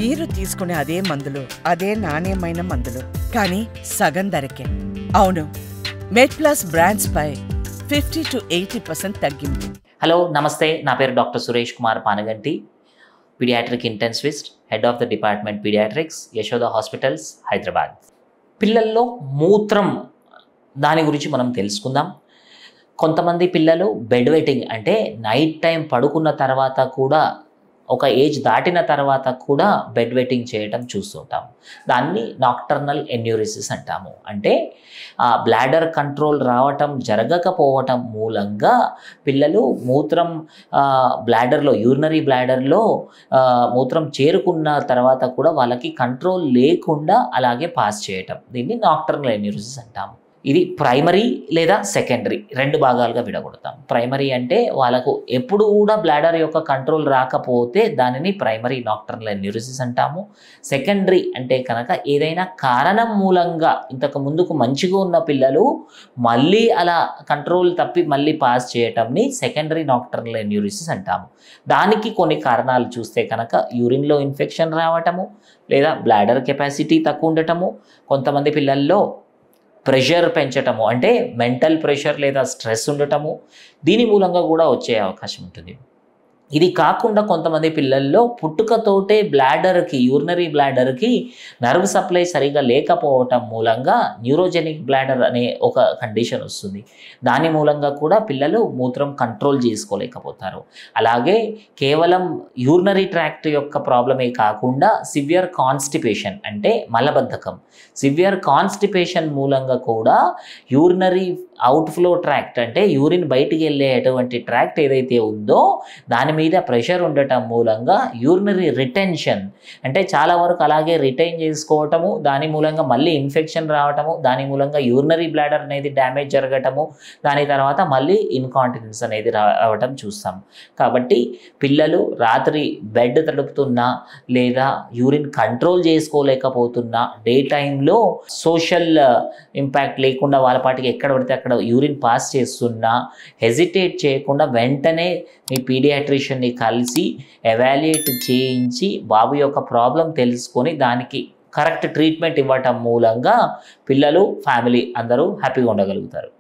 మీరు తీసుకునే అదే మందులు, అదే నాణ్యమైన మందులు, కానీ సగం ధరకే. అవును, మెడ్ప్లస్ బ్రాండ్స్ పై 50 to 80% తగ్గింపు. హలో నమస్తే, నా పేరు doctor Suresh Kumar Panaganti, paediatric intensivist, head of the department paediatrics, Yashoda hospitals, Hyderabad. పిల్లల్లో మూత్రం దాని గురించి మనం తెలుసుకుందాం. కొంతమంది పిల్లలు బెడ్ వెట్టింగ్ అంటే నైట్ టైం పడుకున్న తర్వాత కూడా ఒక ఏజ్ దాటిన తర్వాత కూడా బెడ్ వెట్టింగ్ చేయటం చూస్తుంటాము. దాన్ని నాక్టర్నల్ ఎన్యూరిసిస్ అంటాము. అంటే బ్లాడర్ కంట్రోల్ రావటం జరగకపోవటం మూలంగా పిల్లలు మూత్రం బ్లాడర్లో, యూరినరీ బ్లాడర్లో మూత్రం చేరుకున్న తర్వాత కూడా వాళ్ళకి కంట్రోల్ లేకుండా అలాగే పాస్ చేయటం, దీన్ని నాక్టర్నల్ ఎన్యూరిసిస్ అంటాము. ఇది ప్రైమరీ లేదా సెకండరీ రెండు భాగాలుగా విడగొడతాం. ప్రైమరీ అంటే వాళ్ళకు ఎప్పుడు కూడా బ్లాడర్ యొక్క కంట్రోల్ రాకపోతే దానిని ప్రైమరీ నాక్టర్నల్ ఎన్యూరిసిస్ అంటాము. సెకండరీ అంటే కనుక ఏదైనా కారణం మూలంగా ఇంతకు ముందుకు మంచిగా ఉన్న పిల్లలు మళ్ళీ అలా కంట్రోల్ తప్పి మళ్ళీ పాస్ చేయటంని సెకండరీ నాక్టర్నల్ ఎన్యూరిసిస్ అంటాము. దానికి కొన్ని కారణాలు చూస్తే కనుక యూరిన్లో ఇన్ఫెక్షన్ రావటము, లేదా బ్లాడర్ కెపాసిటీ తక్కువ ఉండటము, కొంతమంది పిల్లల్లో ప్రెషర్ పెంచటము అంటే మెంటల్ ప్రెషర్ లేదా స్ట్రెస్ ఉండటము, దీని మూలంగా కూడా వచ్చే అవకాశం ఉంటుంది. ఇది కాకుండా కొంతమంది పిల్లల్లో పుట్టుకతోటే బ్లాడర్కి, యూరినరీ బ్లాడర్కి నర్వ్ సప్లై సరిగా లేకపోవటం మూలంగా న్యూరోజెనిక్ బ్లాడర్ అనే ఒక కండిషన్ వస్తుంది. దాని మూలంగా కూడా పిల్లలు మూత్రం కంట్రోల్ చేసుకోలేకపోతారు. అలాగే కేవలం యూరినరీ ట్రాక్ట్ యొక్క ప్రాబ్లమే కాకుండా సివియర్ కాన్స్టిపేషన్ అంటే మలబద్ధకం, సివియర్ కాన్స్టిపేషన్ మూలంగా కూడా యూరినరీ అవుట్ఫ్లో ట్రాక్ట్ అంటే యూరిన్ బయటికి వెళ్ళేటువంటి ట్రాక్ట్ ఏదైతే ఉందో దాని మీద ప్రెషర్ ఉండటం మూలంగా యూరినరీ రిటెన్షన్ అంటే చాలా వరకు అలాగే రిటైన్ చేసుకోవటము, దాని మూలంగా మళ్ళీ ఇన్ఫెక్షన్ రావటము, దాని మూలంగా యూరినరీ బ్లాడర్ అనేది డ్యామేజ్ జరగటము, దాని తర్వాత మళ్ళీ ఇన్కాంటినెన్స్ అనేది రావటం చూస్తాం. కాబట్టి పిల్లలు రాత్రి బెడ్ తడుపుతున్నా లేదా యూరిన్ కంట్రోల్ చేసుకోలేకపోతున్నా, డే టైంలో సోషల్ ఇంపాక్ట్ లేకుండా వాళ్ళ పాటికి ఎక్కడ పడితే అక్కడ యూరిన్ పాస్ చేస్తున్నా హెజిటేట్ చేయకుండా వెంటనే మీ పీడియాట్రిషియన్ని కలిసి ఎవాల్యుయేట్ చేయించి బాబు యొక్క ప్రాబ్లం తెలుసుకొని దానికి కరెక్ట్ ట్రీట్మెంట్ ఇవ్వటం మూలంగా పిల్లలు, ఫ్యామిలీ అందరూ హ్యాపీగా ఉండగలుగుతారు.